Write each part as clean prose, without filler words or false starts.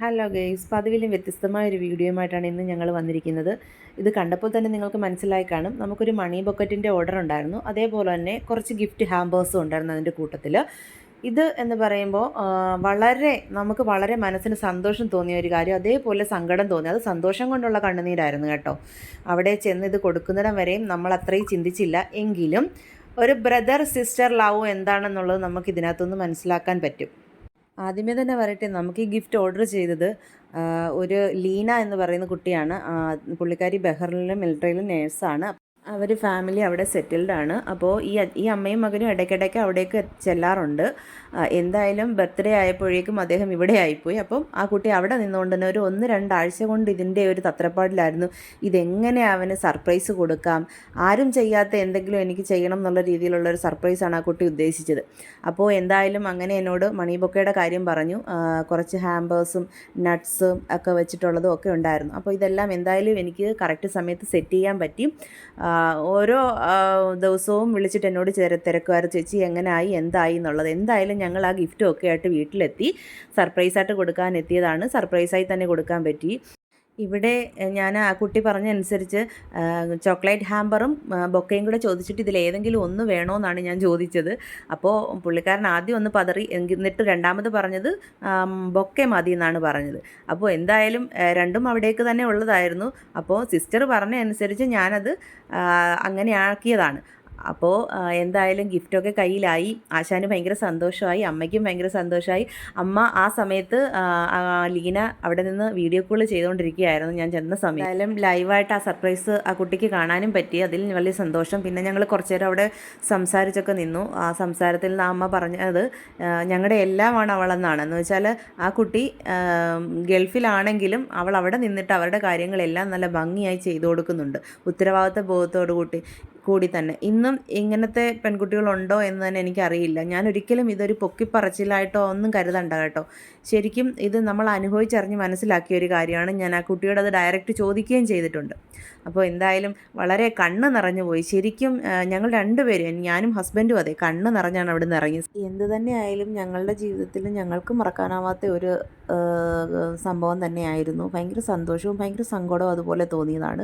Hello guys, പതിവിലും വ്യത്യസ്തമായ ഒരു വീഡിയോയുമായിട്ടാണ് ഇന്ന് ഞങ്ങൾ വന്നിരിക്കുന്നത്. ഇത് കണ്ടപ്പോൾ തന്നെ നിങ്ങൾക്ക് മനസ്സിലായി കാണും. നമുക്കൊരു മണി ബൊക്കറ്റിൻ്റെ ഓർഡർ ഉണ്ടായിരുന്നു. അതേപോലെ തന്നെ കുറച്ച് ഗിഫ്റ്റ് ഹാമ്പേഴ്സും ഉണ്ടായിരുന്നു അതിൻ്റെ കൂട്ടത്തിൽ. ഇത് എന്ന് പറയുമ്പോൾ നമുക്ക് വളരെ മനസ്സിന് സന്തോഷം തോന്നിയ ഒരു കാര്യം, അതേപോലെ സങ്കടം തോന്നി. അത് സന്തോഷം കൊണ്ടുള്ള കണ്ണുനീരായിരുന്നു കേട്ടോ. അവിടെ ചെന്ന് ഇത് കൊടുക്കുന്നിടം വരെയും നമ്മൾ അത്രയും ചിന്തിച്ചില്ല. എങ്കിലും ഒരു ബ്രദർ സിസ്റ്റർ ലവ് എന്താണെന്നുള്ളത് നമുക്ക് ഇതിനകത്തുനിന്ന് മനസ്സിലാക്കാൻ പറ്റും. ആദ്യമേ തന്നെ പറയട്ടെ, നമുക്ക് ഈ ഗിഫ്റ്റ് ഓർഡർ ചെയ്തത് ഒരു ലീന എന്ന് പറയുന്ന കുട്ടിയാണ്. പുള്ളിക്കാരി ബഹ്റിനിലും മിലിറ്ററിയിലും നേഴ്സാണ്. അവർ ഫാമിലി അവിടെ സെറ്റിൽഡ് ആണ്. അപ്പോൾ ഈ അമ്മയും മകനും ഇടയ്ക്കിടയ്ക്ക് അവിടേക്ക് ചെല്ലാറുണ്ട്. എന്തായാലും ബർത്ത്ഡേ ആയപ്പോഴേക്കും അദ്ദേഹം ഇവിടെ ആയിപ്പോയി. അപ്പം ആ കുട്ടി അവിടെ നിന്നുകൊണ്ട് തന്നെ ഒരു 1-2 ആഴ്ച കൊണ്ട് ഇതിൻ്റെ ഒരു തത്രപ്പാടിലായിരുന്നു. ഇതെങ്ങനെ അവന് സർപ്രൈസ് കൊടുക്കാം, ആരും ചെയ്യാത്ത എന്തെങ്കിലും എനിക്ക് ചെയ്യണം എന്നുള്ള രീതിയിലുള്ളൊരു സർപ്രൈസാണ് ആ കുട്ടി ഉദ്ദേശിച്ചത്. അപ്പോൾ എന്തായാലും അങ്ങനെ എന്നോട് മണി ബൊക്കയുടെ കാര്യം പറഞ്ഞു. കുറച്ച് ഹാമ്പേഴ്സും നട്ട്സും ഒക്കെ വെച്ചിട്ടുള്ളതും ഒക്കെ ഉണ്ടായിരുന്നു. അപ്പോൾ ഇതെല്ലാം എന്തായാലും എനിക്ക് കറക്റ്റ് സമയത്ത് സെറ്റ് ചെയ്യാൻ പറ്റി. ഓരോ ദിവസവും വിളിച്ചിട്ട് എന്നോട് തിരക്കുമായിരുന്നു, ചേച്ചി എങ്ങനെയായി എന്തായി എന്നുള്ളത്. എന്തായാലും ഞങ്ങൾ ആ ഗിഫ്റ്റും ഒക്കെ ആയിട്ട് വീട്ടിലെത്തി. സർപ്രൈസായിട്ട് കൊടുക്കാൻ എത്തിയതാണ്. സർപ്രൈസായി തന്നെ കൊടുക്കാൻ പറ്റി. ഇവിടെ ഞാൻ ആ കുട്ടി പറഞ്ഞനുസരിച്ച് ചോക്ലേറ്റ് ഹാമ്പറും ബൊക്കയും കൂടെ ചോദിച്ചിട്ട് ഇതിലേതെങ്കിലും ഒന്ന് വേണമെന്നാണ് ഞാൻ ചോദിച്ചത്. അപ്പോൾ പുള്ളിക്കാരൻ ആദ്യം ഒന്ന് പതറി, എന്നിട്ട് രണ്ടാമത് പറഞ്ഞത് ബൊക്കെ മതി എന്നാണ് പറഞ്ഞത്. അപ്പോൾ എന്തായാലും രണ്ടും അവിടേക്ക് തന്നെ ഉള്ളതായിരുന്നു. അപ്പോൾ സിസ്റ്റർ പറഞ്ഞ അനുസരിച്ച് ഞാനത് അങ്ങനെ ആക്കിയതാണ്. അപ്പോൾ എന്തായാലും ഗിഫ്റ്റൊക്കെ കയ്യിലായി. ആശാന് ഭയങ്കര സന്തോഷമായി, അമ്മയ്ക്കും ഭയങ്കര സന്തോഷമായി. അമ്മ ആ സമയത്ത് ലീന അവിടെ നിന്ന് വീഡിയോ കോൾ ചെയ്തുകൊണ്ടിരിക്കുകയായിരുന്നു ഞാൻ ചെന്ന സമയം. എന്തായാലും ലൈവായിട്ട് ആ സർപ്രൈസ് ആ കുട്ടിക്ക് കാണാനും പറ്റി. അതിൽ വലിയ സന്തോഷം. പിന്നെ ഞങ്ങൾ കുറച്ച് നേരം അവിടെ സംസാരിച്ചൊക്കെ നിന്നു. ആ സംസാരത്തിൽ നിന്ന് അമ്മ പറഞ്ഞത് ഞങ്ങളുടെ എല്ലാമാണ് അവളെന്നാണ്. എന്ന് വെച്ചാൽ ആ കുട്ടി ഗൾഫിലാണെങ്കിലും അവൾ അവിടെ നിന്നിട്ട് അവരുടെ കാര്യങ്ങളെല്ലാം നല്ല ഭംഗിയായി ചെയ്തു കൊടുക്കുന്നുണ്ട്, ഉത്തരവാദിത്ത ബോധത്തോടു കൂടി തന്നെ. ഇന്നും ഇങ്ങനത്തെ പെൺകുട്ടികളുണ്ടോ എന്ന് തന്നെ എനിക്കറിയില്ല. ഞാൻ ഒരിക്കലും ഇതൊരു പൊക്കിപ്പറച്ചിലായിട്ടോ ഒന്നും കരുതണ്ട കേട്ടോ. ശരിക്കും ഇത് നമ്മൾ അനുഭവിച്ചറിഞ്ഞ് മനസ്സിലാക്കിയ ഒരു കാര്യമാണ്. ഞാൻ ആ കുട്ടിയോട് അത് ഡയറക്റ്റ് ചോദിക്കുകയും ചെയ്തിട്ടുണ്ട്. അപ്പോൾ എന്തായാലും വളരെ കണ്ണ് നിറഞ്ഞു പോയി. ശരിക്കും ഞങ്ങൾ രണ്ടുപേരും, ഞാനും ഹസ്ബൻഡും അതെ, കണ്ണ് നിറഞ്ഞാണ് അവിടെ നിന്ന് ഇറങ്ങിയത്. എന്ത് തന്നെ ആയാലും ഞങ്ങളുടെ ജീവിതത്തിൽ ഞങ്ങൾക്ക് മറക്കാനാവാത്ത ഒരു സംഭവം തന്നെയായിരുന്നു. ഭയങ്കര സന്തോഷവും ഭയങ്കര സങ്കടവും അതുപോലെ തോന്നിയതാണ്.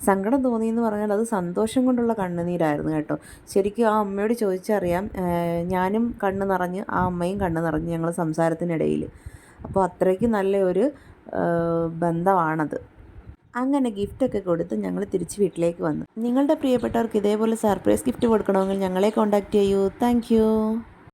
സങ്കടം തോന്നിയെന്ന് പറഞ്ഞാൽ അത് സന്തോഷം കൊണ്ടുള്ള കണ്ണുനീരായിരുന്നു കേട്ടോ. ശരിക്കും ആ അമ്മയോട് ചോദിച്ചറിയാം. ഞാനും കണ്ണ് നിറഞ്ഞ് ആ അമ്മയും കണ്ണ് നിറഞ്ഞ് ഞങ്ങൾ സംസാരത്തിനിടയിൽ. അപ്പോൾ അത്രയ്ക്ക് നല്ലൊരു ബന്ധമാണത്. അങ്ങനെ ഗിഫ്റ്റൊക്കെ കൊടുത്ത് ഞങ്ങൾ തിരിച്ച് വീട്ടിലേക്ക് വന്നു. നിങ്ങളുടെ പ്രിയപ്പെട്ടവർക്ക് ഇതേപോലെ സർപ്രൈസ് ഗിഫ്റ്റ് കൊടുക്കണമെങ്കിൽ ഞങ്ങളെ കോൺടാക്റ്റ് ചെയ്യൂ. താങ്ക്